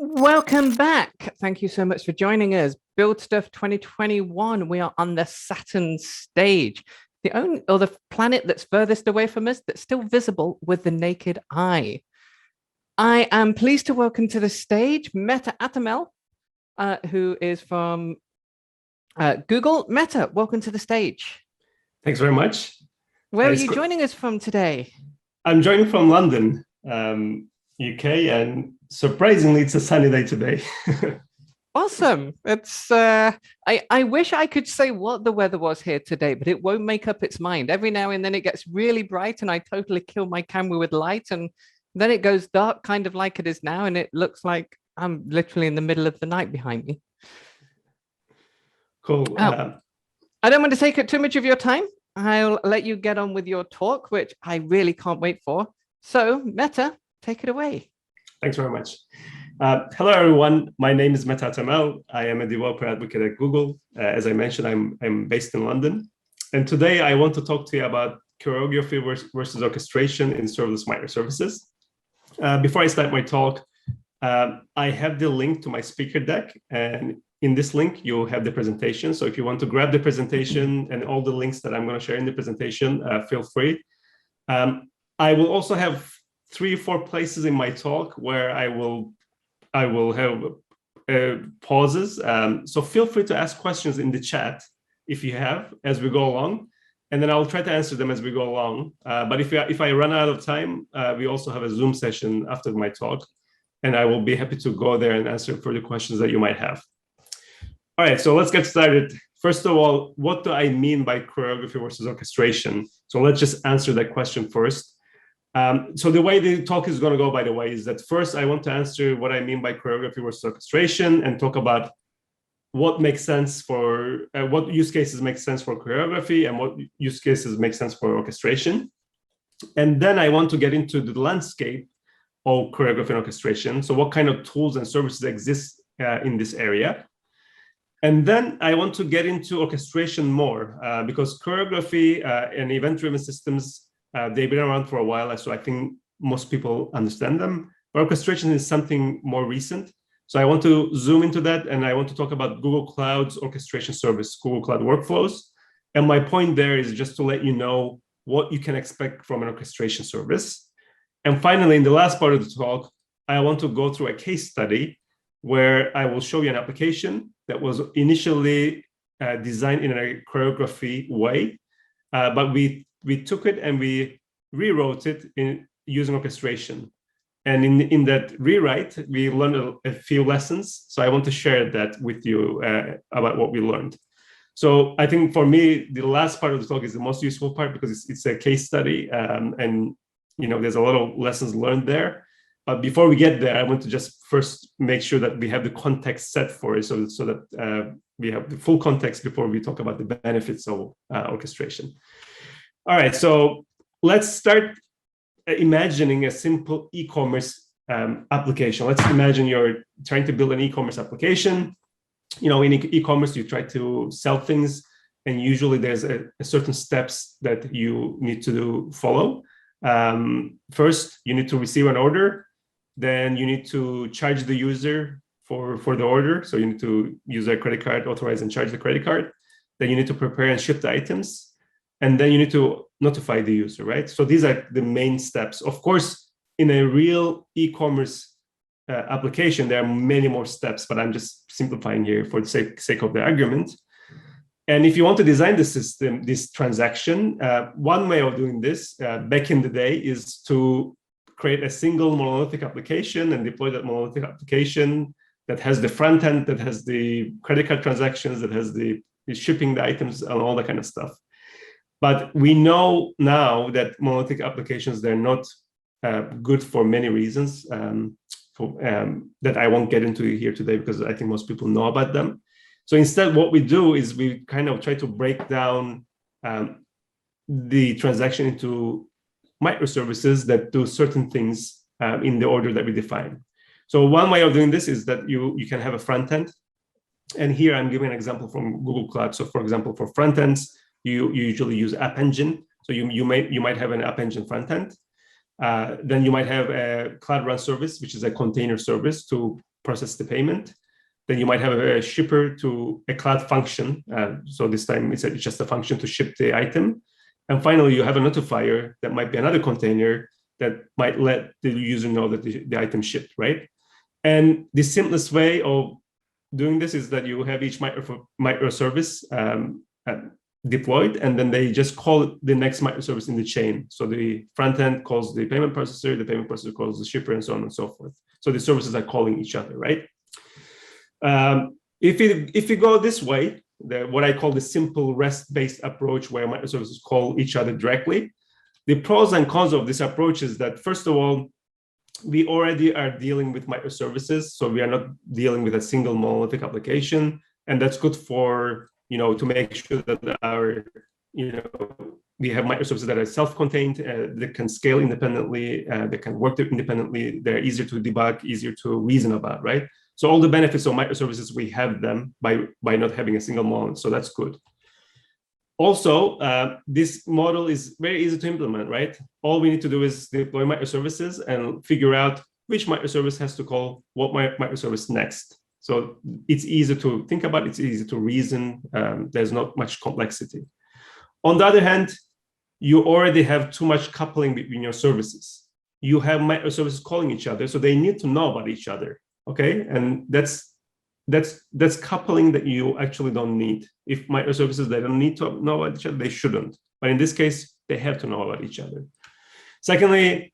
Welcome back. Thank you so much for joining us. Build Stuff 2021. We are on the Saturn stage, the only or the planet that's furthest away from us that's still visible with the naked eye. I am pleased to welcome to the stage Mete Atamel, who is from Google. Mete, welcome to the stage. Thanks very much. Where are you joining us from today? I'm joining from London, UK, and surprisingly, it's a sunny day today. Awesome. It's I wish I could say what the weather was here today, but it won't make up its mind. Every now and then it gets really bright and I totally kill my camera with light, and then it goes dark, kind of like it is now, and it looks like I'm literally in the middle of the night behind me. Cool. I don't want to take up too much of your time. I'll let you get on with your talk, which I really can't wait for. So, Mete, take it away. Thanks very much. Hello, everyone. My name is Mete Atamel. I am a developer advocate at Google. As I mentioned, I'm based in London. And today I want to talk to you about choreography versus orchestration in serverless microservices. Before I start my talk, I have the link to my speaker deck. And in this link, you'll have the presentation. So if you want to grab the presentation and all the links that I'm going to share in the presentation, feel free. I will also have 3 or 4 places in my talk where I will have pauses. So feel free to ask questions in the chat if you have as we go along, and then I'll try to answer them as we go along. But if I run out of time, we also have a Zoom session after my talk, and I will be happy to go there and answer further questions that you might have. All right, so let's get started. First of all, what do I mean by choreography versus orchestration? So let's just answer that question first. So the way the talk is going to go, by the way, is that first I want to answer what I mean by choreography versus orchestration and talk about what makes sense for, what use cases make sense for choreography and what use cases make sense for orchestration. And then I want to get into the landscape of choreography and orchestration. So what kind of tools and services exist in this area. And then I want to get into orchestration more because choreography and event-driven systems, they've been around for a while, so I think most people understand them. But orchestration is something more recent. So I want to zoom into that, and I want to talk about Google Cloud's orchestration service, Google Cloud Workflows. And my point there is just to let you know what you can expect from an orchestration service. And finally, in the last part of the talk, I want to go through a case study where I will show you an application that was initially designed in a choreography way, but we took it and we rewrote it using orchestration. And in that rewrite, we learned a few lessons. So I want to share that with you about what we learned. So I think for me, the last part of the talk is the most useful part because it's a case study, and there's a lot of lessons learned there. But before we get there, I want to just first make sure that we have the context set for it, so that we have the full context before we talk about the benefits of orchestration. All right, so let's start imagining a simple e-commerce application. Let's imagine you're trying to build an e-commerce application. In e-commerce, you try to sell things, and usually there's a certain steps that you need to follow. First, you need to receive an order. Then you need to charge the user for the order. So you need to use a credit card, authorize and charge the credit card. Then you need to prepare and ship the items. And then you need to notify the user, right? So these are the main steps. Of course, in a real e-commerce application, there are many more steps, but I'm just simplifying here for the sake of the argument. And if you want to design the system, this transaction, one way of doing this back in the day is to create a single monolithic application and deploy that monolithic application that has the front end, that has the credit card transactions, that has the shipping the items and all that kind of stuff. But we know now that monolithic applications, they're not good for many reasons that I won't get into here today because I think most people know about them. So instead, what we do is we kind of try to break down the transaction into microservices that do certain things in the order that we define. So one way of doing this is that you can have a front end. And here I'm giving an example from Google Cloud. So for example, for front ends, you usually use App Engine. So you might have an App Engine front end. Then you might have a Cloud Run service, which is a container service to process the payment. Then you might have a shipper to a cloud function. So this time it's just a function to ship the item. And finally, you have a notifier that might be another container that might let the user know that the item shipped, right? And the simplest way of doing this is that you have each microservice deployed, and then they just call the next microservice in the chain. So the front end calls the payment processor calls the shipper, and so on and so forth. So the services are calling each other, right? If you go this way, what I call the simple REST-based approach, where microservices call each other directly, the pros and cons of this approach is that, first of all, we already are dealing with microservices, so we are not dealing with a single monolithic application, and that's good for, to make sure that our, we have microservices that are self-contained, that can scale independently, that can work independently, they're easier to debug, easier to reason about, right? So all the benefits of microservices, we have them by not having a single monolith, so that's good. Also, this model is very easy to implement, right? All we need to do is deploy microservices and figure out which microservice has to call what microservice next. So it's easy to think about, it's easy to reason, there's not much complexity. On the other hand, you already have too much coupling between your services. You have microservices calling each other, so they need to know about each other, okay? And that's coupling that you actually don't need. If microservices, they don't need to know about each other, they shouldn't. But in this case, they have to know about each other. Secondly,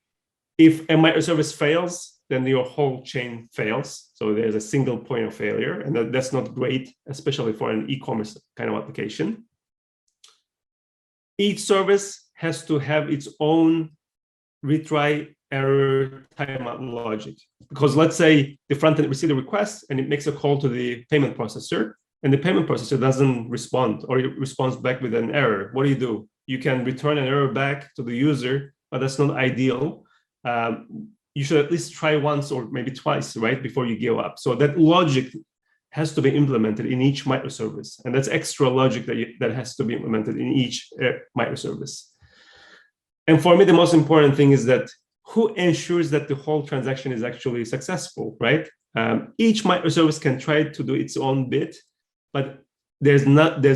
if a microservice fails, then your whole chain fails. So there's a single point of failure, and that's not great, especially for an e-commerce kind of application. Each service has to have its own retry, error, timeout logic. Because let's say the front end received a request and it makes a call to the payment processor, and the payment processor doesn't respond, or it responds back with an error. What do? You can return an error back to the user, but that's not ideal. You should at least try once or maybe twice, right, before you give up. So that logic has to be implemented in each microservice, and that's extra logic that has to be implemented in each microservice. And for me, the most important thing is that who ensures that the whole transaction is actually successful, right? Each microservice can try to do its own bit, but there's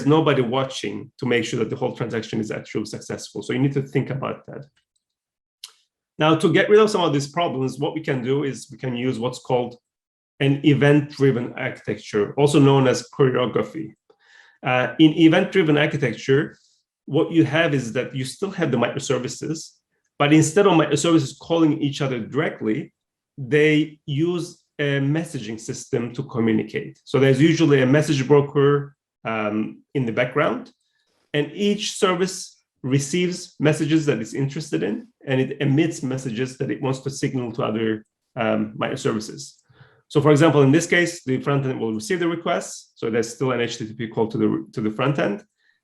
nobody watching to make sure that the whole transaction is actually successful. So you need to think about that. Now, to get rid of some of these problems, what we can do is we can use what's called an event-driven architecture, also known as choreography. In event-driven architecture, what you have is that you still have the microservices, but instead of microservices calling each other directly, they use a messaging system to communicate. So there's usually a message broker in the background, and each service receives messages that it's interested in, and it emits messages that it wants to signal to other microservices. So for example, in this case, the front end will receive the request. So there's still an HTTP call to the front end.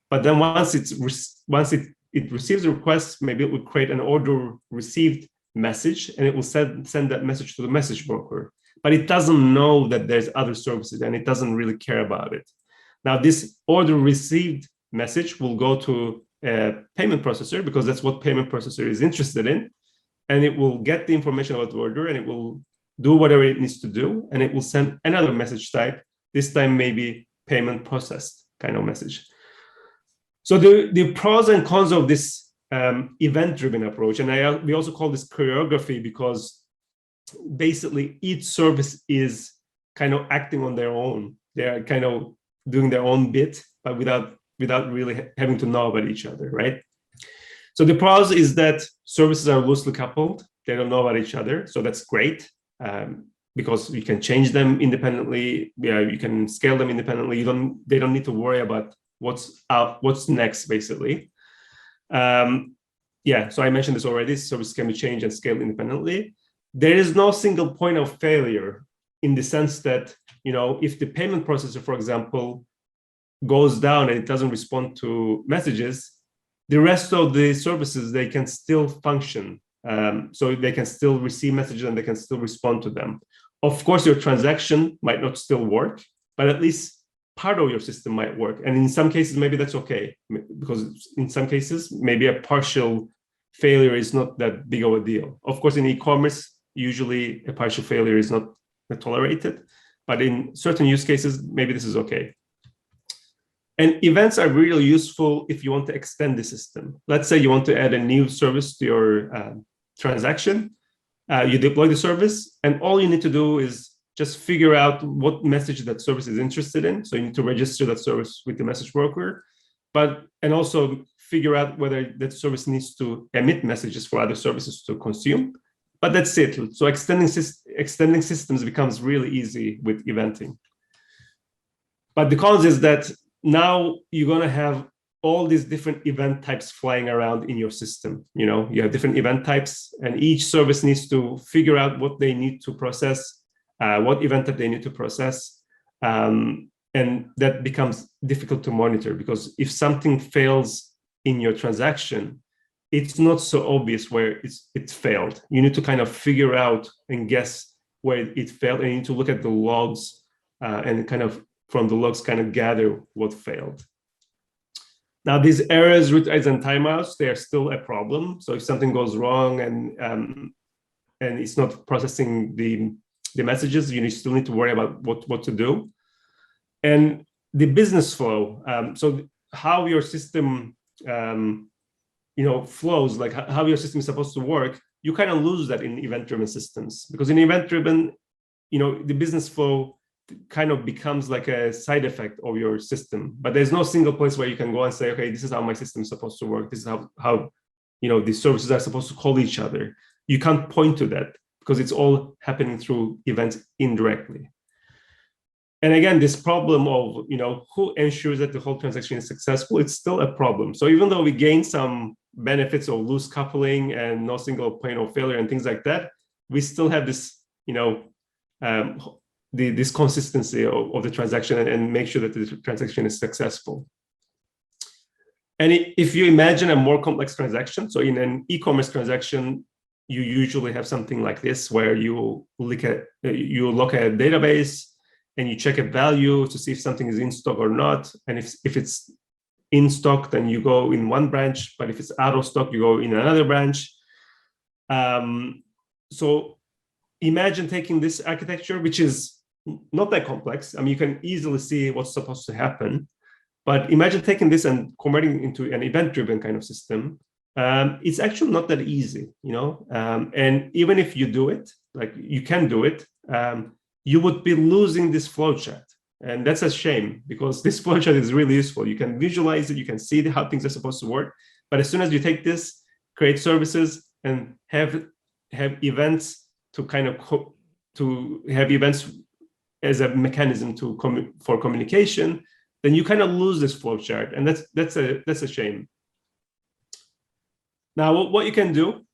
But then once it receives the request, maybe it will create an order received message, and it will send that message to the message broker. But it doesn't know that there's other services, and it doesn't really care about it. Now, this order received message will go to a payment processor, because that's what payment processor is interested in. And it will get the information about the order, and it will do whatever it needs to do, and it will send another message type, this time maybe payment processed kind of message. So the pros and cons of this event-driven approach, and we also call this choreography, because basically each service is kind of acting on their own. They are kind of doing their own bit, but without really having to know about each other, right? So the pros is that services are loosely coupled. They don't know about each other, so that's great. Because you can change them independently, you can scale them independently. They don't need to worry about what's next, basically. So I mentioned this already. Services can be changed and scaled independently. There is no single point of failure, in the sense that, if the payment processor, for example, goes down and it doesn't respond to messages, the rest of the services, they can still function. So they can still receive messages and they can still respond to them. Of course, your transaction might not still work, but at least part of your system might work. And in some cases, maybe that's okay, because in some cases, maybe a partial failure is not that big of a deal. Of course, in e-commerce, usually a partial failure is not tolerated, but in certain use cases, maybe this is okay. And events are really useful if you want to extend the system. Let's say you want to add a new service to your transaction. You deploy the service, and all you need to do is just figure out what message that service is interested in. So you need to register that service with the message broker, and also figure out whether that service needs to emit messages for other services to consume. But that's it. So extending systems becomes really easy with eventing. But the cons is that now you're going to have all these different event types flying around in your system. You know, you have different event types, and each service needs to figure out what they need to process, what event type they need to process. And that becomes difficult to monitor, because if something fails in your transaction, it's not so obvious where it's failed. You need to kind of figure out and guess where it failed, and you need to look at the logs and kind of from the logs kind of gather what failed. Now, these errors, retries, and timeouts, they are still a problem. So if something goes wrong and it's not processing the messages, you still need to worry about what to do. And the business flow, so how your system flows, like how your system is supposed to work, you kind of lose that in event-driven systems, because in event-driven, the business flow kind of becomes like a side effect of your system. But there's no single place where you can go and say, okay, this is how my system is supposed to work. This is how these services are supposed to call each other. You can't point to that because it's all happening through events indirectly. And again, this problem of who ensures that the whole transaction is successful, it's still a problem. So even though we gain some benefits of loose coupling and no single point of failure and things like that, we still have this this consistency of the transaction and make sure that the transaction is successful. And if you imagine a more complex transaction, so in an e-commerce transaction, you usually have something like this, where you look at a database and you check a value to see if something is in stock or not. And if it's in stock, then you go in one branch, but if it's out of stock, you go in another branch. So imagine taking this architecture, which is not that complex. I mean, you can easily see what's supposed to happen, but imagine taking this and converting it into an event-driven kind of system. It's actually not that easy, and even if you do it, like you can do it, you would be losing this flowchart. And that's a shame, because this flowchart is really useful. You can visualize it, you can see how things are supposed to work. But as soon as you take this, create services, and have events to kind of have events as a mechanism for communication, then you kind of lose this flowchart, and that's a shame. Now, what you can do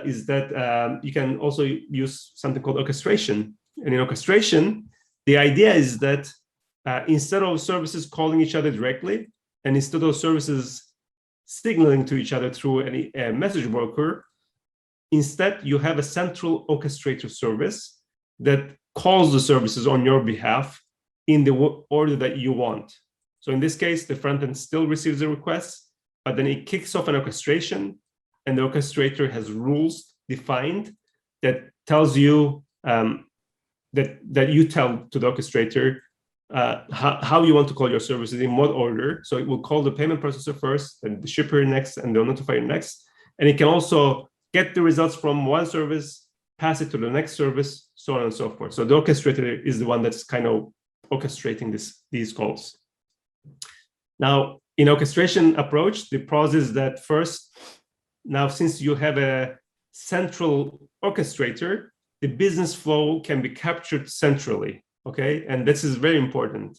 is that you can also use something called orchestration. And in orchestration, the idea is that instead of services calling each other directly, and instead of services signaling to each other through a message broker, instead you have a central orchestrator service that calls the services on your behalf in the order that you want. So in this case, the front end still receives a request, but then it kicks off an orchestration, and the orchestrator has rules defined that tells you that you tell to the orchestrator how you want to call your services, in what order. So it will call the payment processor first, and the shipper next, and the notifier next. And it can also get the results from one service, pass it to the next service, so on and so forth. So the orchestrator is the one that's kind of orchestrating these calls. Now, in orchestration approach, the process is that first, now since you have a central orchestrator, the business flow can be captured centrally, okay? And this is very important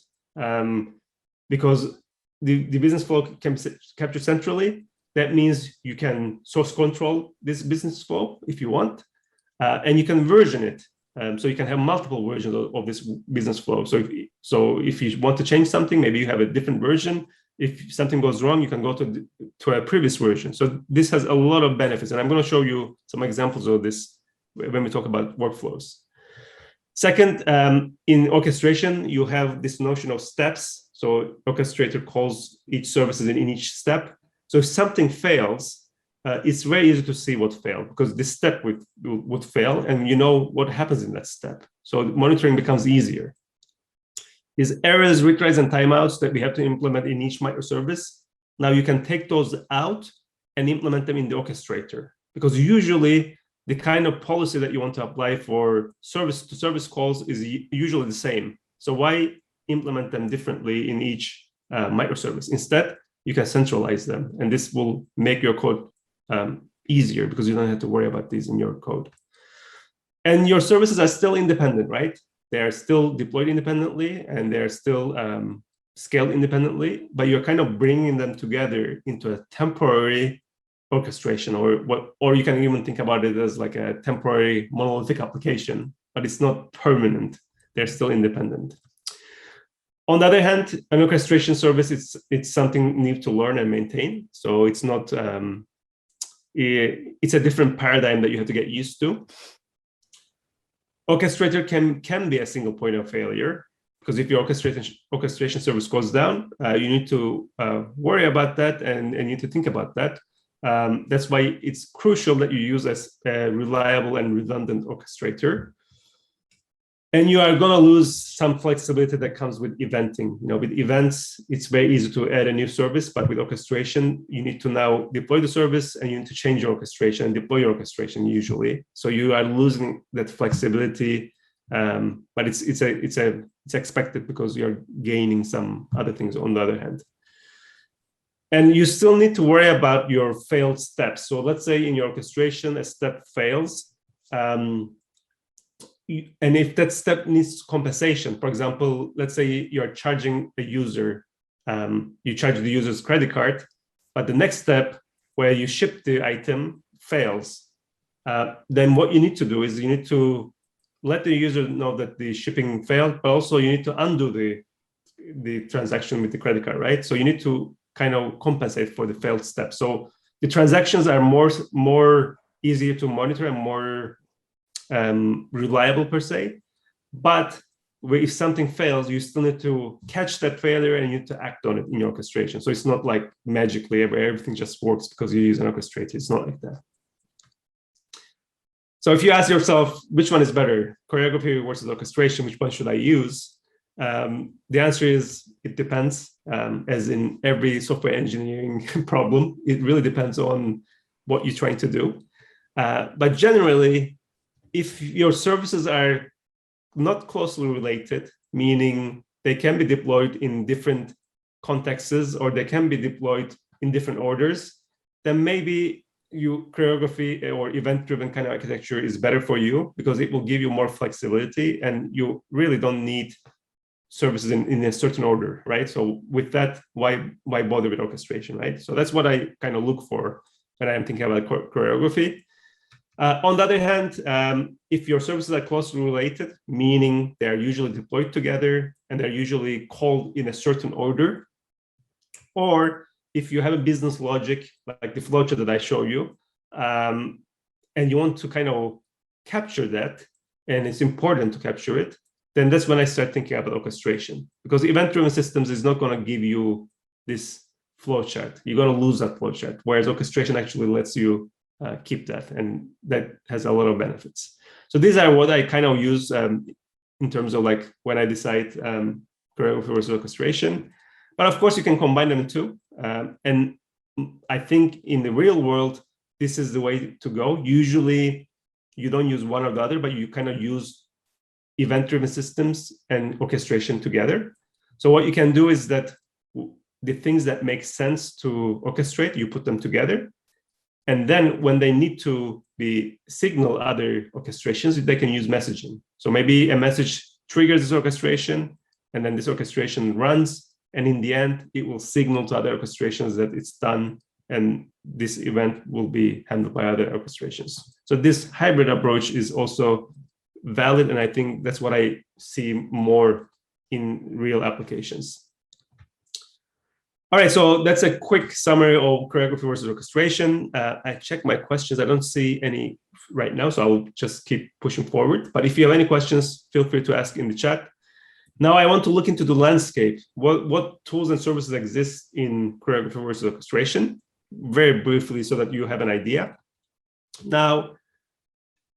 because the business flow can be captured centrally. That means you can source control this business flow if you want, and you can version it. So you can have multiple versions of this business flow. So if you want to change something, maybe you have a different version. If something goes wrong, you can go to a previous version. So this has a lot of benefits, and I'm going to show you some examples of this when we talk about workflows. Second, in orchestration, you have this notion of steps. So orchestrator calls each services in each step. So if something fails, it's very easy to see what failed because this step would fail and you know what happens in that step. So monitoring becomes easier. These errors, retries, and timeouts that we have to implement in each microservice, now you can take those out and implement them in the orchestrator, because usually the kind of policy that you want to apply for service-to-service calls is usually the same. So why implement them differently in each microservice? Instead, you can centralize them, and this will make your code easier because you don't have to worry about these in your code. And your services are still independent, right? They are still deployed independently and they're still scaled independently, but you're kind of bringing them together into a temporary orchestration, or you can even think about it as like a temporary monolithic application, but it's not permanent. They're still independent. On the other hand, an orchestration service, it's something you need to learn and maintain. So it's not, it's a different paradigm that you have to get used to. Orchestrator can be a single point of failure, because if your orchestration service goes down, you need to worry about that and you need to think about that. That's why it's crucial that you use a reliable and redundant orchestrator. And you are going to lose some flexibility that comes with eventing. You know, with events, it's very easy to add a new service, but with orchestration, you need to now deploy the service and you need to change your orchestration and deploy your orchestration usually. So you are losing that flexibility, but it's expected because you're gaining some other things on the other hand. And you still need to worry about your failed steps. So let's say in your orchestration, a step fails. And if that step needs compensation, for example, let's say you're charging a user, you charge the user's credit card, but the next step where you ship the item fails, then what you need to do is you need to let the user know that the shipping failed, but also you need to undo the transaction with the credit card, right? So you need to kind of compensate for the failed step. So the transactions are more easier to monitor and more reliable per se, but if something fails, you still need to catch that failure and you need to act on it in your orchestration. So it's not like magically everything just works because you use an orchestrator. It's not like that. So if you ask yourself, which one is better, choreography versus orchestration, which one should I use? The answer is, it depends, as in every software engineering problem. It really depends on what you're trying to do. But generally, if your services are not closely related, meaning they can be deployed in different contexts or they can be deployed in different orders, then maybe choreography or event-driven kind of architecture is better for you because it will give you more flexibility and you really don't need services in a certain order, right? So with that, why bother with orchestration, right? So that's what I kind of look for when I'm thinking about choreography. On the other hand, if your services are closely related, meaning they're usually deployed together and they're usually called in a certain order, or if you have a business logic like the flowchart that I show you, and you want to kind of capture that, and it's important to capture it, then that's when I start thinking about orchestration, because event-driven systems is not going to give you this flowchart. You're going to lose that flowchart, whereas orchestration actually lets you keep that, and that has a lot of benefits. So these are what I kind of use in terms of like when I decide choreography versus orchestration. But of course, you can combine them too. And I think in the real world, this is the way to go. Usually, you don't use one or the other, but you kind of use event-driven systems and orchestration together. So what you can do is that the things that make sense to orchestrate, you put them together. And then when they need to be signal other orchestrations, they can use messaging. So maybe a message triggers this orchestration, and then this orchestration runs. And in the end, it will signal to other orchestrations that it's done, and this event will be handled by other orchestrations. So this hybrid approach is also valid, and I think that's what I see more in real applications. All right, so that's a quick summary of choreography versus orchestration. I checked my questions. I don't see any right now, so I will just keep pushing forward. But if you have any questions, feel free to ask in the chat. Now I want to look into the landscape. What tools and services exist in choreography versus orchestration? very briefly so that you have an idea. Now,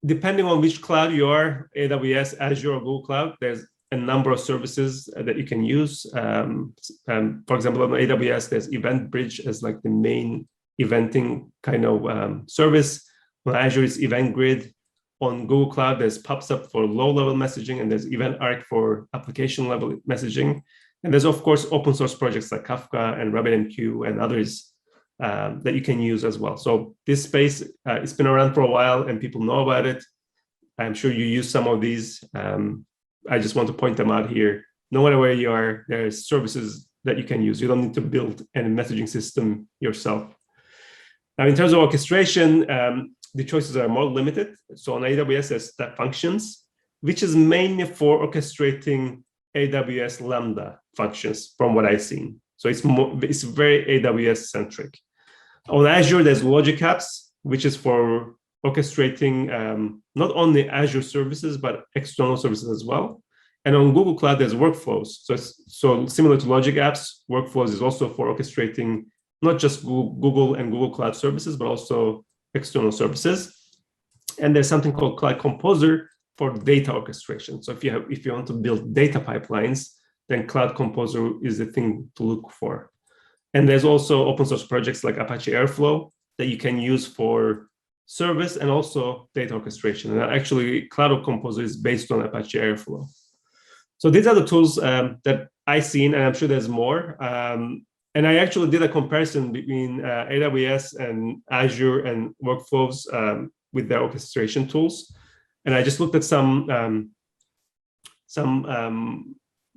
depending on which cloud you are, AWS, Azure, or Google Cloud, there's a number of services that you can use. For example, on AWS, there's EventBridge as like the main eventing kind of service. On Azure, it's EventGrid. On Google Cloud, there's PubSub for low-level messaging, and there's EventArc for application-level messaging. And there's, of course, open source projects like Kafka and RabbitMQ and others that you can use as well. So this space, it's been around for a while and people know about it. I'm sure you use some of these. I just want to point them out here. No matter where you are, there's services that you can use. You don't need to build any messaging system yourself. Now, in terms of orchestration, the choices are more limited. So on AWS, there's step functions, which is mainly for orchestrating AWS Lambda functions from what I've seen. So it's very AWS centric. On Azure, there's logic apps, which is for orchestrating not only Azure services, but external services as well. And on Google Cloud, there's workflows. So similar to logic apps, workflows is also for orchestrating not just Google and Google Cloud services, but also external services. And there's something called Cloud Composer for data orchestration. So if you want to build data pipelines, then Cloud Composer is the thing to look for. And there's also open source projects like Apache Airflow that you can use for service and also data orchestration. And actually, Cloud Composer is based on Apache Airflow. So these are the tools that I've seen, and I'm sure there's more. And I actually did a comparison between AWS and Azure and workflows with their orchestration tools. And I just looked at some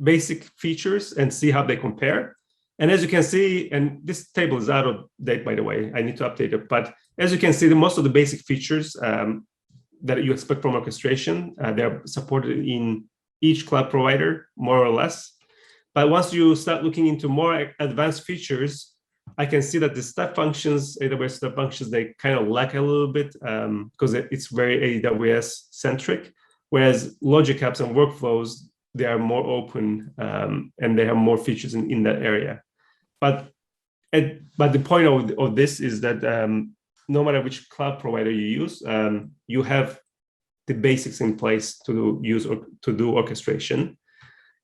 basic features and see how they compare. And as you can see, and this table is out of date, by the way, I need to update it. But as you can see, most of the basic features that you expect from orchestration, they're supported in each cloud provider, more or less. But once you start looking into more advanced features, I can see that the step functions, AWS step functions, they kind of lack a little bit because it's very AWS centric. Whereas logic apps and workflows, they are more open and they have more features in that area. But the point of this is that no matter which cloud provider you use, you have the basics in place to use or to do orchestration.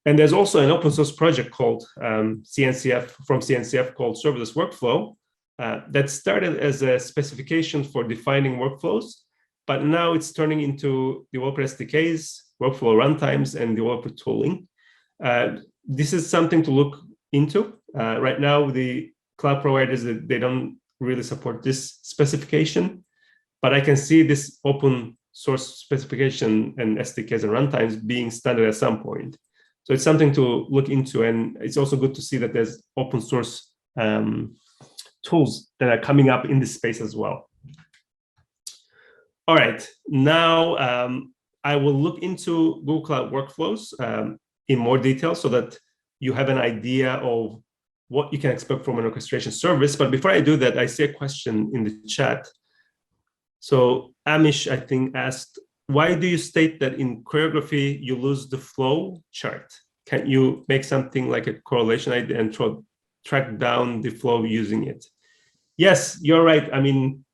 And there's also an open source project called CNCF called Serverless Workflow that started as a specification for defining workflows, but now it's turning into developer SDKs, workflow runtimes, and developer tooling. This is something to look into. Right now, the cloud providers, they don't really support this specification, but I can see this open source specification and SDKs and runtimes being standard at some point. So it's something to look into, and it's also good to see that there's open source tools that are coming up in this space as well. All right, now I will look into Google Cloud Workflows in more detail so that you have an idea of what you can expect from an orchestration service. But before I do that, I see a question in the chat. So Amish, I think, asked, why do you state that in choreography you lose the flow chart? Can you make something like a correlation ID and track down the flow using it? Yes, you're right. I mean,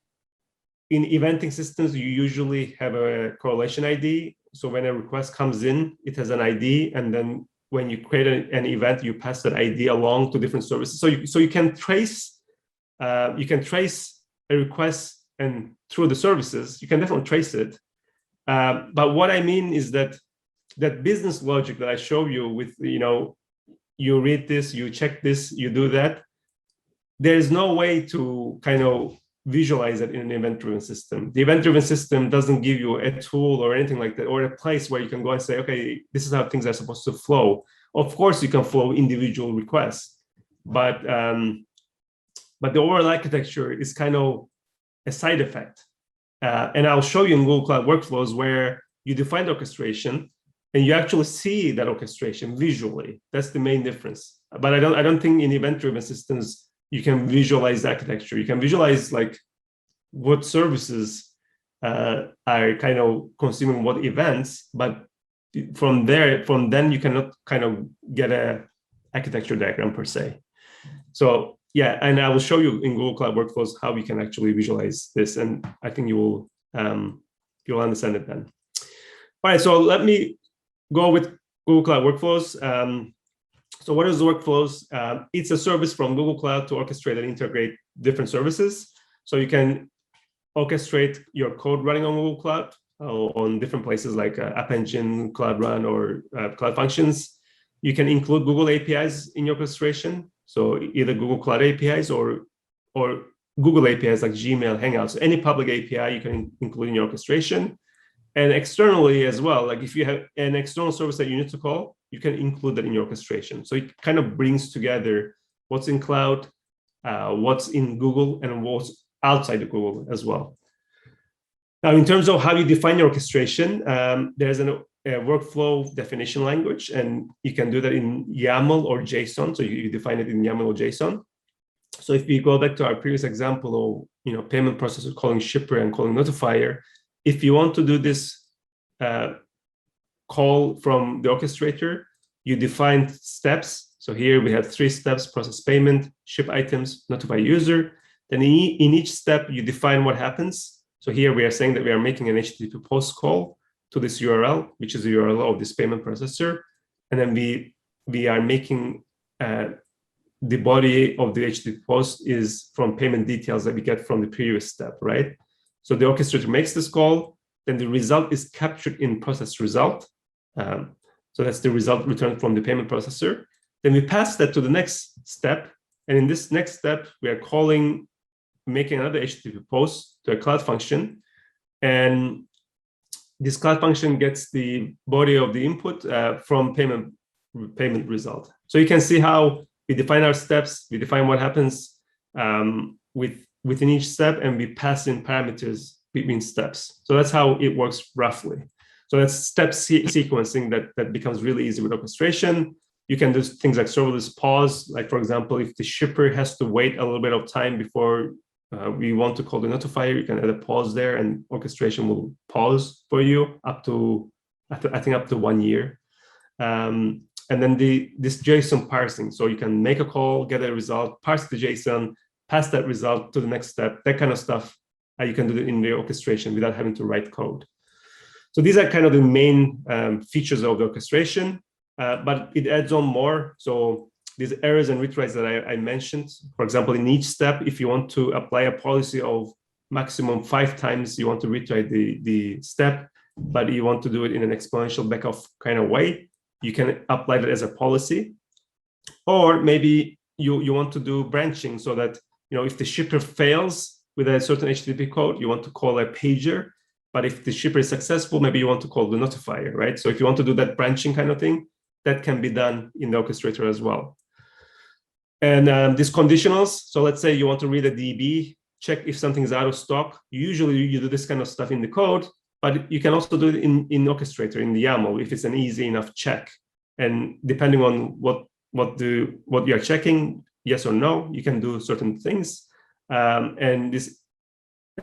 in eventing systems, you usually have a correlation ID. So when a request comes in, it has an ID, and then when you create an event, you pass that ID along to different services. So you can trace a request, and through the services, you can definitely trace it. But what I mean is that business logic that I show you with, you read this, you check this, you do that. There's no way to kind of visualize it in an event-driven system. The event-driven system doesn't give you a tool or anything like that, or a place where you can go and say, okay, this is how things are supposed to flow. Of course, you can flow individual requests, but the overall architecture is kind of a side effect. And I'll show you in Google Cloud Workflows where you define the orchestration and you actually see that orchestration visually. That's the main difference. But I don't think in event-driven systems you can visualize the architecture. You can visualize like what services are kind of consuming what events, but from then you cannot kind of get a architecture diagram per se. So Yeah, and I will show you in Google Cloud Workflows how we can actually visualize this, and I think you'll understand it then. All right, so let me go with Google Cloud Workflows. So what is Workflows? It's a service from Google Cloud to orchestrate and integrate different services. So you can orchestrate your code running on Google Cloud on different places like App Engine, Cloud Run, or Cloud Functions. You can include Google APIs in your orchestration. So either Google Cloud APIs or Google APIs like Gmail, Hangouts, any public API you can include in your orchestration. And externally as well, like if you have an external service that you need to call, you can include that in your orchestration. So it kind of brings together what's in cloud, what's in Google, and what's outside of Google as well. Now, in terms of how you define your orchestration, there's a workflow definition language, and you can do that in YAML or JSON. So you define it in YAML or JSON. So if we go back to our previous example of payment processor calling shipper and calling notifier, if you want to do this call from the orchestrator, you define steps. So here we have 3 steps: process payment, ship items, notify user. Then in each step, you define what happens. So here we are saying that we are making an HTTP post call to this URL, which is the URL of this payment processor. And then we are making the body of the HTTP post is from payment details that we get from the previous step, right? So the orchestrator makes this call, then the result is captured in process result. So that's the result returned from the payment processor. Then we pass that to the next step. And in this next step, we are making another HTTP post to a cloud function. And this cloud function gets the body of the input from payment result. So you can see how we define our steps, we define what happens within each step, and we pass in parameters between steps. So that's how it works roughly. So that's step sequencing that becomes really easy with orchestration. You can do things like serverless pause. Like, for example, if the shipper has to wait a little bit of time before we want to call the notifier, you can add a pause there, and orchestration will pause for you up to, I think, up to 1 year. And then this JSON parsing. So you can make a call, get a result, parse the JSON, pass that result to the next step, that kind of stuff. You can do it in the orchestration without having to write code. So these are kind of the main features of the orchestration, but it adds on more. So these errors and retries that I mentioned, for example, in each step, if you want to apply a policy of maximum 5 times, you want to retry the step, but you want to do it in an exponential backoff kind of way, you can apply that as a policy. Or maybe you want to do branching so that, if the shipper fails with a certain HTTP code, you want to call a pager. But if the shipper is successful, maybe you want to call the notifier, right? So if you want to do that branching kind of thing, that can be done in the orchestrator as well. And these conditionals, so let's say you want to read a DB, check if something is out of stock. Usually you do this kind of stuff in the code, but you can also do it in orchestrator, in the YAML, if it's an easy enough check. And depending on what you are checking, yes or no, you can do certain things. And this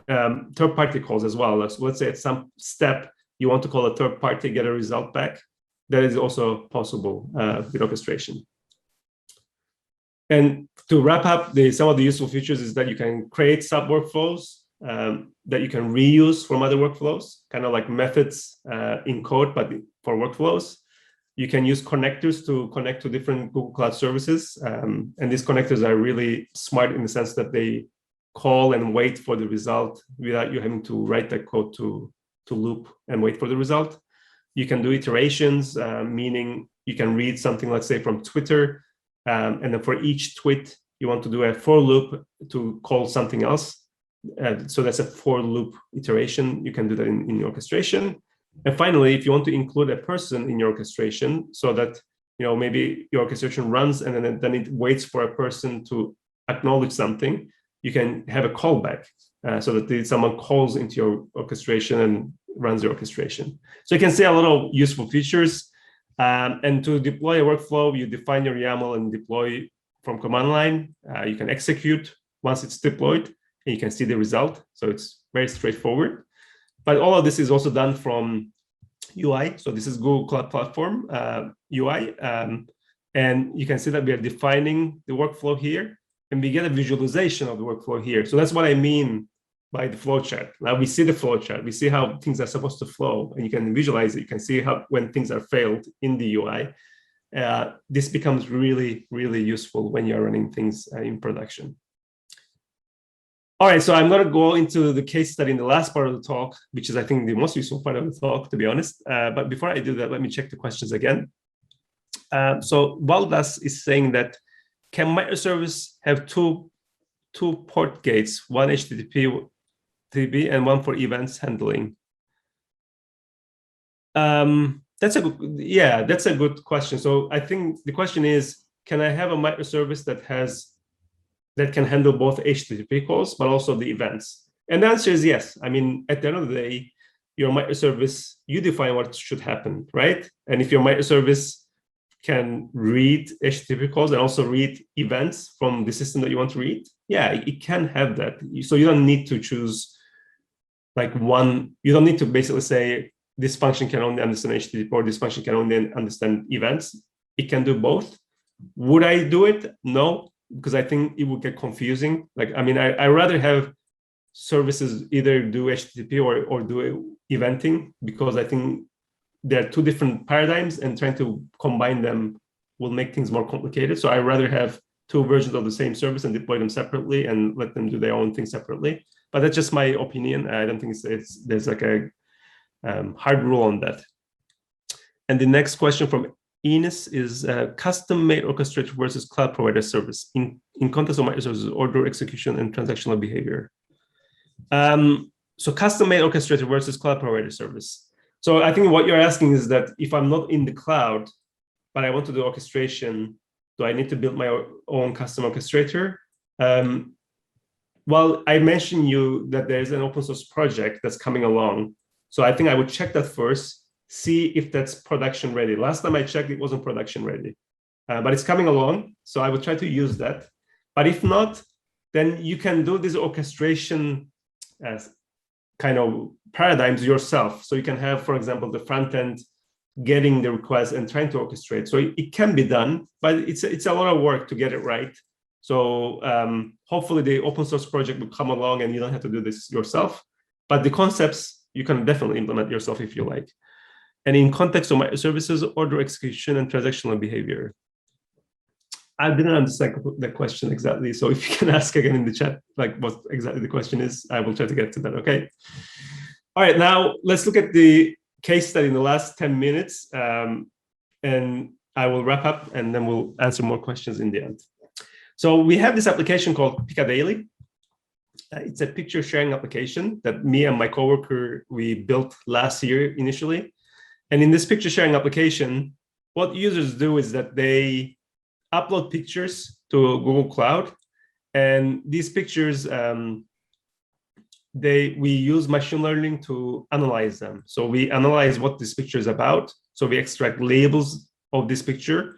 third-party calls as well. So let's say at some step, you want to call a third party, get a result back. That is also possible with orchestration. And to wrap up, some of the useful features is that you can create sub-workflows that you can reuse from other workflows, kind of like methods in code, but for workflows. You can use connectors to connect to different Google Cloud services. And these connectors are really smart in the sense that they call and wait for the result without you having to write that code to loop and wait for the result. You can do iterations, meaning you can read something, let's say, from Twitter, and then for each tweet, you want to do a for loop to call something else. So that's a for loop iteration. You can do that in your orchestration. And finally, if you want to include a person in your orchestration so that, maybe your orchestration runs and then it waits for a person to acknowledge something, you can have a callback so that someone calls into your orchestration and runs your orchestration. So you can see a lot of useful features. And to deploy a workflow, you define your YAML and deploy from command line. You can execute once it's deployed, and you can see the result. So it's very straightforward. But all of this is also done from UI. So this is Google Cloud Platform UI. And you can see that we are defining the workflow here. And and we get a visualization of the workflow here. So that's what I mean by the flow chart. Now we see the flow chart, we see how things are supposed to flow, and you can visualize it. You can see how when things are failed in the UI. This becomes really, really useful when you're running things in production. All right, so I'm going to go into the case study in the last part of the talk, which is, I think, the most useful part of the talk, to be honest. But before I do that, let me check the questions again. So Valdas is saying that, can microservice have two port gates, one HTTP and one for events handling? That's a good question. So I think the question is, can I have a microservice that can handle both HTTP calls, but also the events? And the answer is yes. I mean, at the end of the day, your microservice, you define what should happen, right? And if your microservice can read HTTP calls and also read events from the system that you want to read, yeah, it can have that. So you don't need to choose like one. You don't need to basically say this function can only understand HTTP or this function can only understand events. It can do both. Would I do it? No, because I think it would get confusing. Like, I mean, I rather have services either do HTTP or do eventing, because I think there are two different paradigms, and trying to combine them will make things more complicated. So I rather have two versions of the same service and deploy them separately and let them do their own thing separately. But that's just my opinion. I don't think there's like a hard rule on that. And the next question from Ines is custom-made orchestrator versus cloud provider service in context of microservices, order execution, and transactional behavior. So custom-made orchestrator versus cloud provider service. So I think what you're asking is that if I'm not in the cloud, but I want to do orchestration, do I need to build my own custom orchestrator? Well, I mentioned you that there's an open source project that's coming along. So I think I would check that first, see if that's production ready. Last time I checked, it wasn't production ready, but it's coming along. So I would try to use that. But if not, then you can do this orchestration as kind of paradigms yourself. So you can have, for example, the front end getting the request and trying to orchestrate. So it can be done, but it's a lot of work to get it right. So hopefully the open source project will come along and you don't have to do this yourself. But the concepts you can definitely implement yourself if you like. And in context of microservices, order execution, and transactional behavior. I didn't understand the question exactly. So if you can ask again in the chat, like what exactly the question is, I will try to get to that, okay? All right, now let's look at the case study in the last 10 minutes. And I will wrap up and then we'll answer more questions in the end. So we have this application called Piccadilly. It's a picture sharing application that me and my coworker, we built last year initially. And in this picture sharing application, what users do is that they upload pictures to Google Cloud, and these pictures, we use machine learning to analyze them. So we analyze what this picture is about. So we extract labels of this picture,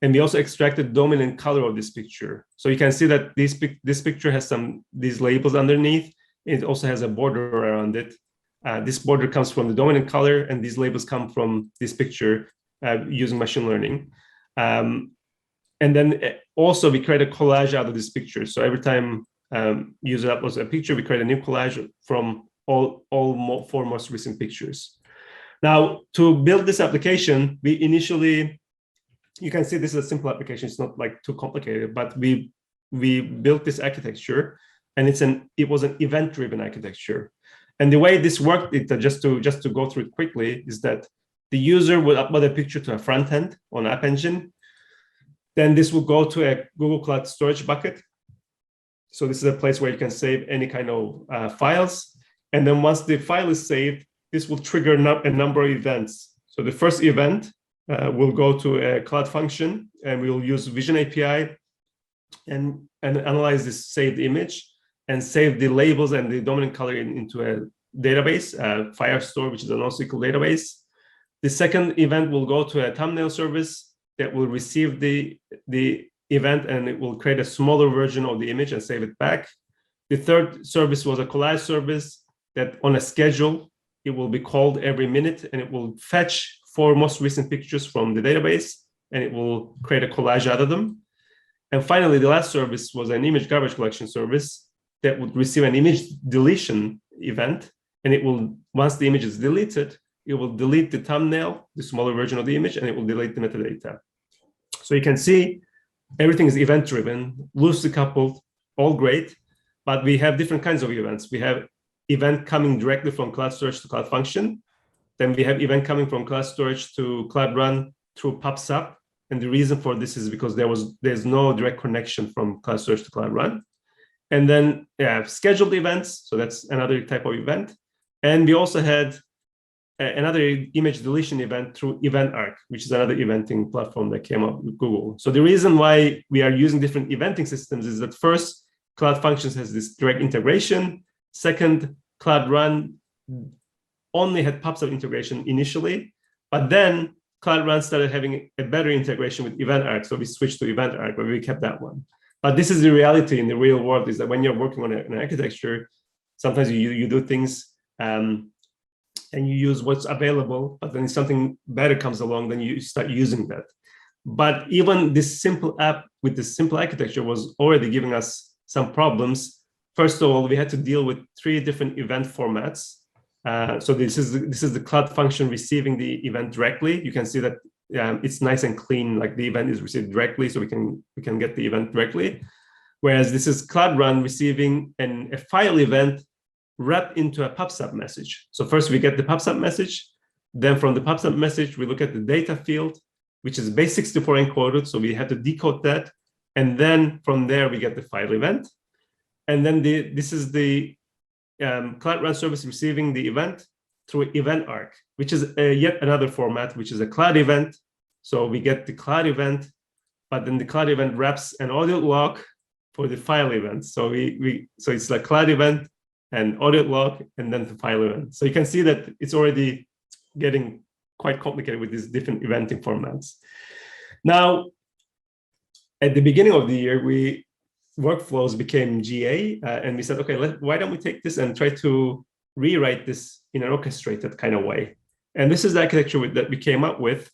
and we also extract the dominant color of this picture. So you can see that this picture has these labels underneath. It also has a border around it. This border comes from the dominant color, and these labels come from this picture using machine learning. And then also we create a collage out of this picture. So every time user uploads a picture, we create a new collage from all four most recent pictures. Now, to build this application, we initially, you can see this is a simple application. It's not like too complicated, but we built this architecture, and it was an event-driven architecture. And the way this worked, just to go through it quickly, is that the user would upload a picture to a front end on App Engine. Then this will go to a Google Cloud storage bucket. So this is a place where you can save any kind of files. And then once the file is saved, this will trigger a number of events. So the first event will go to a Cloud Function, and we will use Vision API and analyze this saved image and save the labels and the dominant color into a database, Firestore, which is a NoSQL database. The second event will go to a thumbnail service that will receive the event, and it will create a smaller version of the image and save it back. The third service was a collage service that on a schedule, it will be called every minute, and it will fetch 4 most recent pictures from the database, and it will create a collage out of them. And finally, the last service was an image garbage collection service that would receive an image deletion event. And it will, once the image is deleted, it will delete the thumbnail, the smaller version of the image, and it will delete the metadata. So you can see everything is event-driven, loosely coupled, all great, but we have different kinds of events. We have event coming directly from Cloud Storage to Cloud Function. Then we have event coming from Cloud Storage to Cloud Run through PubSub. And the reason for this is because there's no direct connection from Cloud Storage to Cloud Run. And then scheduled events. So that's another type of event. And we also had another image deletion event through EventArc, which is another eventing platform that came up with Google. So the reason why we are using different eventing systems is that first, Cloud Functions has this direct integration. Second, Cloud Run only had PubSub integration initially, but then Cloud Run started having a better integration with EventArc. So we switched to EventArc, but we kept that one. But this is the reality in the real world, is that when you're working on an architecture, sometimes you do things and you use what's available, but then something better comes along, then you start using that. But even this simple app with this simple architecture was already giving us some problems. First of all, we had to deal with 3 different event formats. So this is the Cloud Function receiving the event directly. You can see that it's nice and clean, like the event is received directly, so we can get the event directly. Whereas this is Cloud Run receiving a file event wrapped into a PubSub message. So first we get the PubSub message. Then from the PubSub message, we look at the data field, which is base64 encoded. So we have to decode that. And then from there, we get the file event. And then this is the Cloud Run service receiving the event through EventArc, which is yet another format, which is a cloud event. So we get the cloud event, but then the cloud event wraps an audio log for the file event. So so it's like cloud event and audio log, and then the file event. So you can see that it's already getting quite complicated with these different eventing formats. Now, at the beginning of the year, workflows became GA, and we said, okay, why don't we take this and try to rewrite this in an orchestrated kind of way? And this is the architecture that we came up with.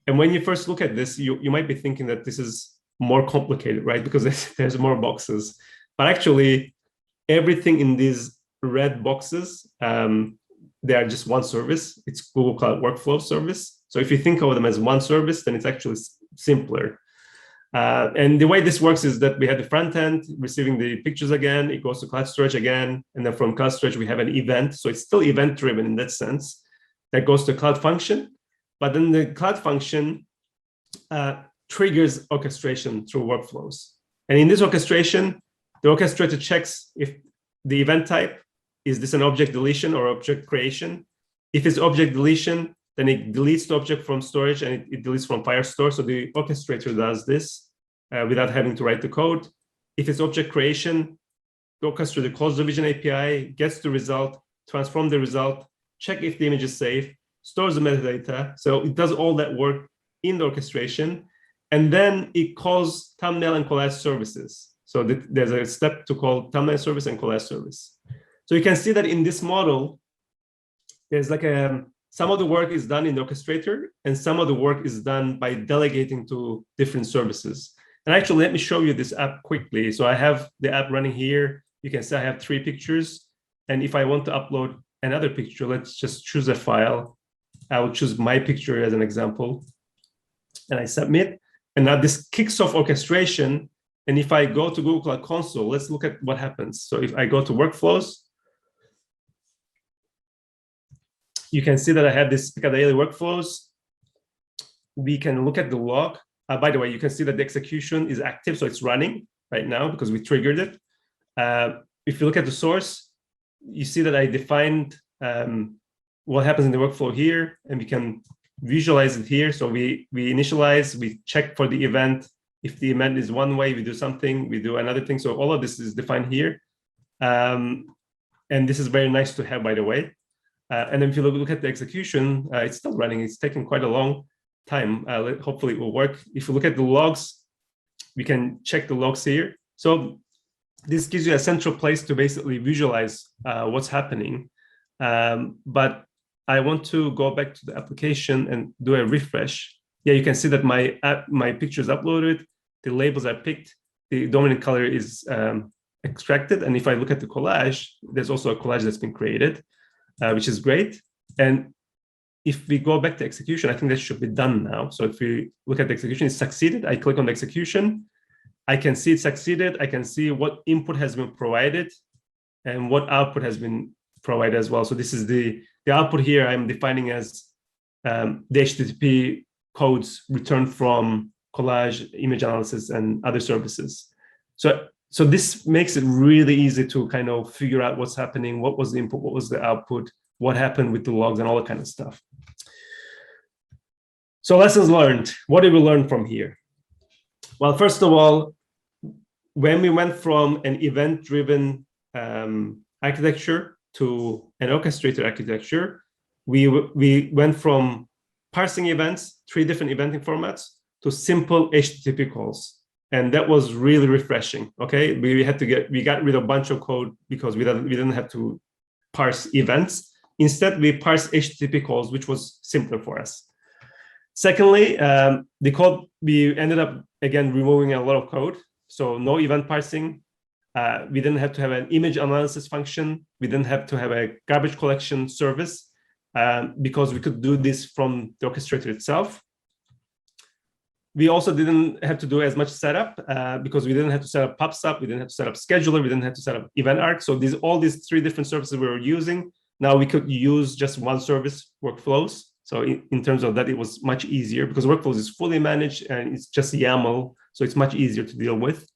And when you first look at this, you might be thinking that this is more complicated, right? Because there's more boxes. But actually, everything in these red boxes, they are just one service. It's Google Cloud Workflow Service. So if you think of them as one service, then it's actually simpler. And the way this works is that we have the front end receiving the pictures again, it goes to Cloud Storage again, and then from Cloud Storage, we have an event. So it's still event-driven in that sense. That goes to Cloud Function, but then the Cloud Function triggers orchestration through workflows. And in this orchestration, the orchestrator checks if the event type, is this an object deletion or object creation? If it's object deletion, then it deletes the object from storage and it deletes from Firestore. So the orchestrator does this without having to write the code. If it's object creation, the orchestrator calls the Vision API, gets the result, transforms the result, check if the image is safe, stores the metadata. So it does all that work in the orchestration. And then it calls thumbnail and collage services. So there's a step to call thumbnail service and collage service. So you can see that in this model, there's like some of the work is done in the orchestrator and some of the work is done by delegating to different services. And actually, let me show you this app quickly. So I have the app running here. You can see I have 3 pictures. And if I want to upload another picture, let's just choose a file. I will choose my picture as an example. And I submit. And now this kicks off orchestration. And if I go to Google Cloud Console, let's look at what happens. So if I go to workflows, you can see that I have this daily workflows. We can look at the log. By the way, you can see that the execution is active, so it's running right now because we triggered it. If you look at the source, you see that I defined what happens in the workflow here, and we can visualize it here. So we initialize, we check for the event. If the event is one way, we do something, we do another thing. So all of this is defined here. And this is very nice to have, by the way. And then if you look at the execution, it's still running. It's taking quite a long time. Hopefully it will work. If you look at the logs, we can check the logs here. So this gives you a central place to basically visualize what's happening. But I want to go back to the application and do a refresh. Yeah, you can see that my picture is uploaded. the labels are picked, the dominant color is extracted. And if I look at the collage, there's also a collage that's been created, which is great. And if we go back to execution, I think that should be done now. So if we look at the execution, it succeeded. I click on the execution. I can see it succeeded. I can see what input has been provided and what output has been provided as well. So this is the output here I'm defining as the HTTP codes returned from collage, image analysis, and other services. So this makes it really easy to kind of figure out what's happening, what was the input, what was the output, what happened with the logs, and all that kind of stuff. So lessons learned. What did we learn from here? Well, first of all, when we went from an event-driven architecture to an orchestrator architecture, we went from parsing events, 3 different eventing formats, to simple HTTP calls. And that was really refreshing. Okay, we got rid of a bunch of code because we didn't have to parse events. Instead, we parsed HTTP calls, which was simpler for us. Secondly, the code, we ended up, again, removing a lot of code. So no event parsing. We didn't have to have an image analysis function. We didn't have to have a garbage collection service because we could do this from the orchestrator itself. We also didn't have to do as much setup because we didn't have to set up PubSub. We didn't have to set up scheduler. We didn't have to set up event arc. So all these 3 different services we were using, now we could use just one service, workflows. So in terms of that, it was much easier because workflows is fully managed and it's just YAML. So it's much easier to deal with.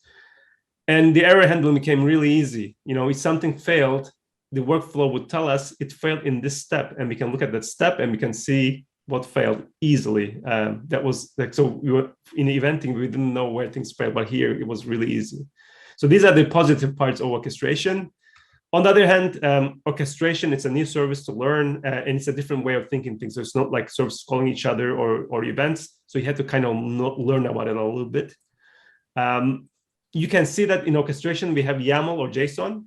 And the error handling became really easy. You know, if something failed, the workflow would tell us it failed in this step. And we can look at that step and we can see what failed easily. That was like, so we were in eventing, we didn't know where things failed, but here it was really easy. So these are the positive parts of orchestration. On the other hand, orchestration, it's a new service to learn, and it's a different way of thinking things. So it's not like services calling each other or events. So you had to kind of learn about it a little bit. You can see that in orchestration, we have YAML or JSON.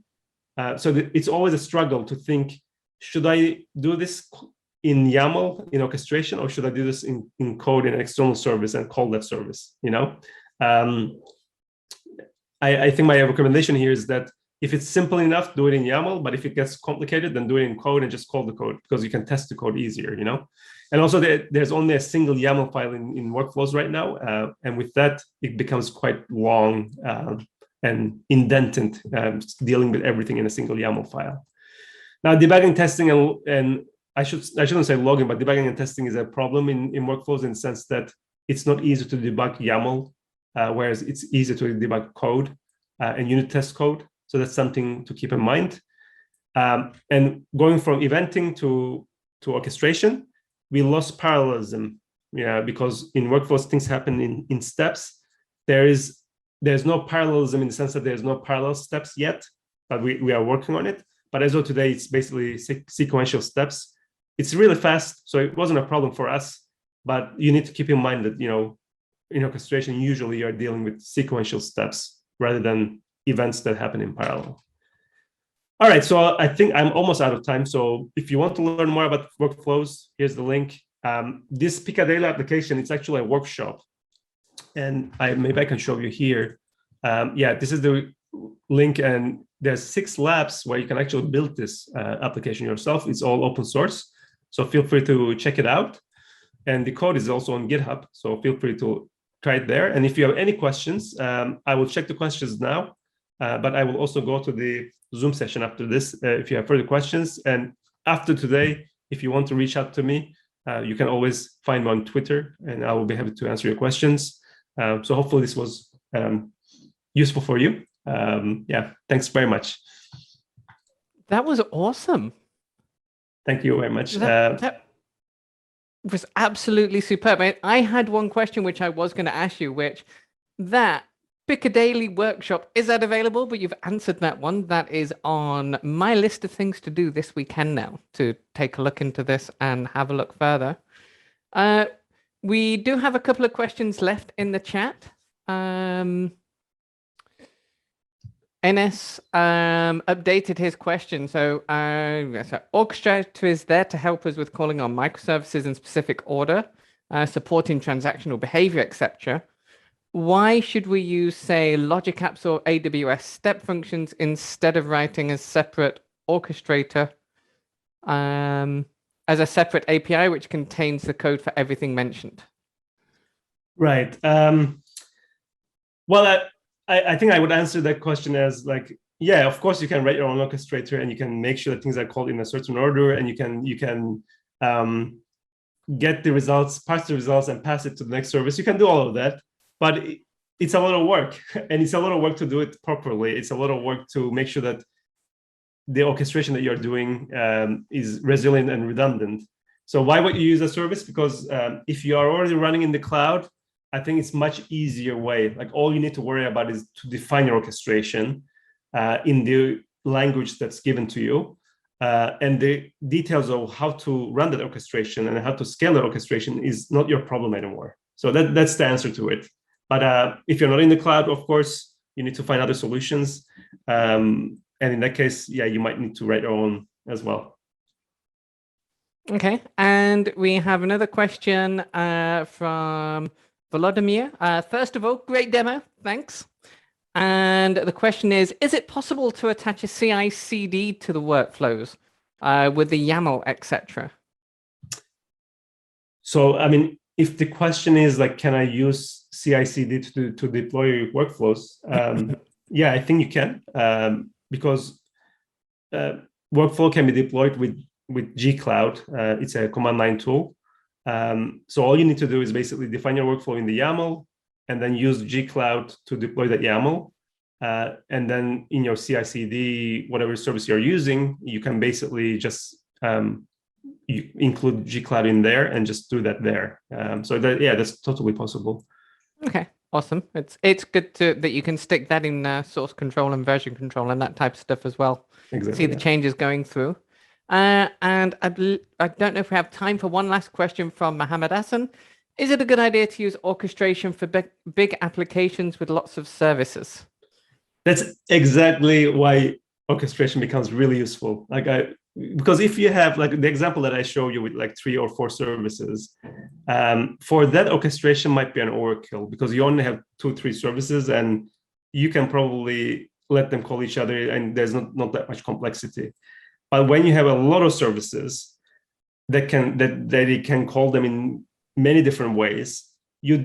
So it's always a struggle to think, should I do this in YAML in orchestration, or should I do this in code in an external service and call that service? You know, I think my recommendation here is that if it's simple enough, do it in YAML. But if it gets complicated, then do it in code and just call the code because you can test the code easier, you know. And also there's only a single YAML file in workflows right now. And with that, it becomes quite long and indented, dealing with everything in a single YAML file. Now, debugging, testing, and I shouldn't say logging, but debugging and testing is a problem in workflows in the sense that it's not easy to debug YAML, whereas it's easy to debug code and unit test code. So that's something to keep in mind. And going from eventing to orchestration, we lost parallelism, because in workflows, things happen in steps. There's no parallelism in the sense that there's no parallel steps yet, but we are working on it. But as of today, it's basically sequential steps. It's really fast, so it wasn't a problem for us. But you need to keep in mind that, in orchestration, usually you're dealing with sequential steps rather than events that happen in parallel. All right, so I think I'm almost out of time. So if you want to learn more about workflows, here's the link. This Piccadilly application, it's actually a workshop. And maybe I can show you here. This is the link, and there's 6 labs where you can actually build this application yourself. It's all open source, so feel free to check it out. And the code is also on GitHub, so feel free to try it there. And if you have any questions, I will check the questions now, but I will also go to the Zoom session after this if you have further questions. And after today, if you want to reach out to me, you can always find me on Twitter, and I will be happy to answer your questions. So hopefully this was useful for you. Thanks very much. That was awesome. Thank you very much. That was absolutely superb. I had one question which I was going to ask you, which that Piccadilly workshop, is that available? But you've answered that one. That is on my list of things to do this weekend now, to take a look into this and have a look further. We do have a couple of questions left in the chat. NS updated his question. So Orchestrator is there to help us with calling on microservices in specific order, supporting transactional behavior, etc. why should we use, say, Logic Apps or AWS step functions instead of writing a separate orchestrator as a separate API, which contains the code for everything mentioned? Right. Well, I think I would answer that question as like, yeah, of course you can write your own orchestrator and you can make sure that things are called in a certain order, and you can get the results, parse the results, and pass it to the next service. You can do all of that, but it's a lot of work, and it's a lot of work to do it properly. It's a lot of work to make sure that the orchestration that you're doing is resilient and redundant. So why would you use a service? Because if you are already running in the cloud, I think it's much easier way. Like all you need to worry about is to define your orchestration in the language that's given to you. And the details of how to run that orchestration and how to scale that orchestration is not your problem anymore. So that's the answer to it. But if you're not in the cloud, of course, you need to find other solutions. And in that case, yeah, you might need to write your own as well. Okay, and we have another question from Volodymyr. First of all, great demo, thanks. And the question is it possible to attach a CI/CD to the workflows with the YAML, etc.? So, I mean, if the question is like, can I use CI/CD to deploy workflows? Yeah, I think you can, because workflow can be deployed with G-Cloud. It's a command line tool. So all you need to do is basically define your workflow in the YAML, and then use G-Cloud to deploy that YAML. And then in your CI/CD, whatever service you're using, you can basically just you include G-Cloud in there and just do that there. So that, yeah, that's totally possible. Okay, awesome. It's good that you can stick that in source control and version control and that type of stuff as well. Exactly. See the changes going through. And I don't know if we have time for one last question from Mohammed Hassan. Is it a good idea to use orchestration for big applications with lots of services? That's exactly why orchestration becomes really useful. Because if you have like the example that I show you with like 3 or 4 services, for that orchestration might be an overkill because you only have 2 or 3 services, and you can probably let them call each other, and there's not that much complexity. But when you have a lot of services that you can call them in many different ways, you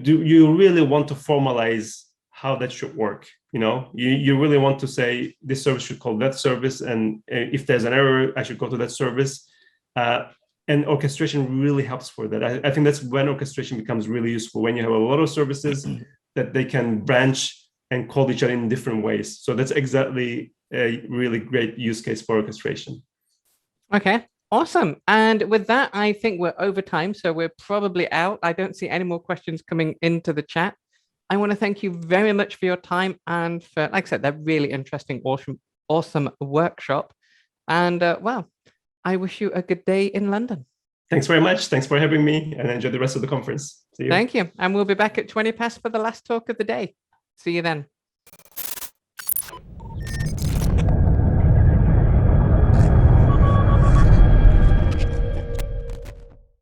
really want to formalize how that should work. You really want to say this service should call that service, and if there's an error, I should go to that service. And orchestration really helps for that. I think that's when orchestration becomes really useful, when you have a lot of services that they can branch and call each other in different ways. So that's exactly a really great use case for orchestration. Okay, awesome. And with that, I think we're over time, so we're probably out. I don't see any more questions coming into the chat. I want to thank you very much for your time and for, like I said, that really interesting, awesome workshop. And well, I wish you a good day in London. Thanks very much. Thanks for having me, and enjoy the rest of the conference. See you. Thank you. And we'll be back at 20 past for the last talk of the day. See you then.